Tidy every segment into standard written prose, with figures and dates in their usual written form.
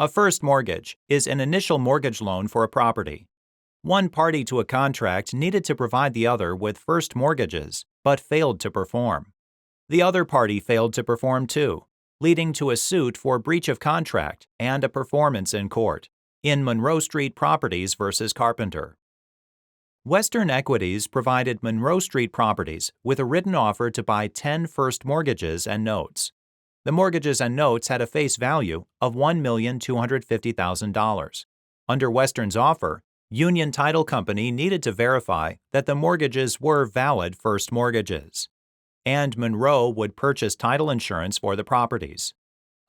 A first mortgage is an initial mortgage loan for a property. One party to a contract needed to provide the other with first mortgages, but failed to perform. The other party failed to perform too, leading to a suit for breach of contract and a performance in court, in Monroe Street Properties versus Carpenter. Western Equities provided Monroe Street Properties with a written offer to buy 10 first mortgages and notes. The mortgages and notes had a face value of $1,250,000. Under Western's offer, Union Title Company needed to verify that the mortgages were valid first mortgages, and Monroe would purchase title insurance for the properties.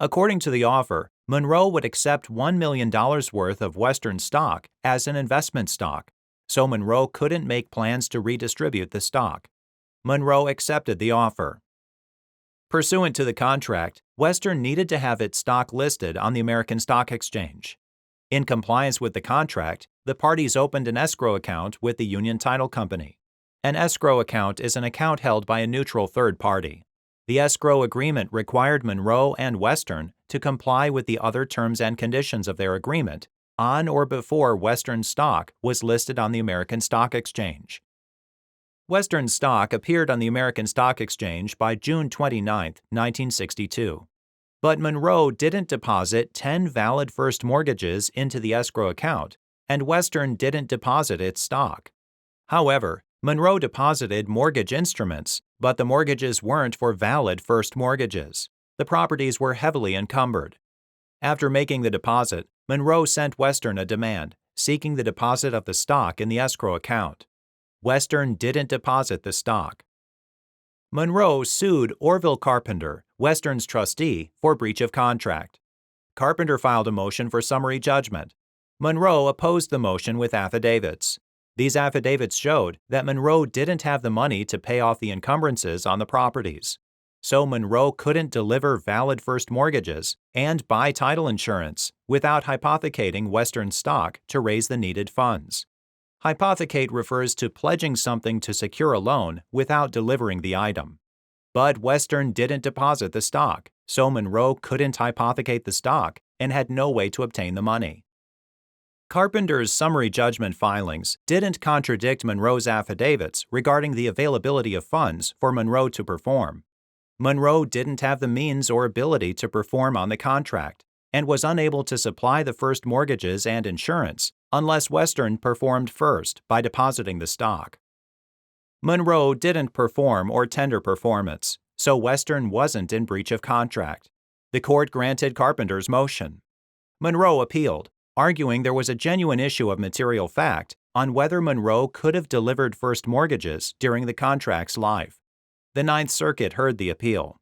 According to the offer, Monroe would accept $1 million worth of Western stock as an investment stock, so Monroe couldn't make plans to redistribute the stock. Monroe accepted the offer. Pursuant to the contract, Western needed to have its stock listed on the American Stock Exchange. In compliance with the contract, the parties opened an escrow account with the Union Title Company. An escrow account is an account held by a neutral third party. The escrow agreement required Monroe and Western to comply with the other terms and conditions of their agreement on or before Western stock was listed on the American Stock Exchange. Western stock appeared on the American Stock Exchange by June 29, 1962. But Monroe didn't deposit 10 valid first mortgages into the escrow account, and Western didn't deposit its stock. However, Monroe deposited mortgage instruments, but the mortgages weren't for valid first mortgages. The properties were heavily encumbered. After making the deposit, Monroe sent Western a demand, seeking the deposit of the stock in the escrow account. Western didn't deposit the stock. Monroe sued Orville Carpenter, Western's trustee, for breach of contract. Carpenter filed a motion for summary judgment. Monroe opposed the motion with affidavits. These affidavits showed that Monroe didn't have the money to pay off the encumbrances on the properties. So Monroe couldn't deliver valid first mortgages and buy title insurance without hypothecating Western stock to raise the needed funds. Hypothecate refers to pledging something to secure a loan without delivering the item. But Western didn't deposit the stock, so Monroe couldn't hypothecate the stock and had no way to obtain the money. Carpenter's summary judgment filings didn't contradict Monroe's affidavits regarding the availability of funds for Monroe to perform. Monroe didn't have the means or ability to perform on the contract and was unable to supply the first mortgages and insurance unless Western performed first by depositing the stock. Monroe didn't perform or tender performance, so Western wasn't in breach of contract. The court granted Carpenter's motion. Monroe appealed, arguing there was a genuine issue of material fact on whether Monroe could have delivered first mortgages during the contract's life. The Ninth Circuit heard the appeal.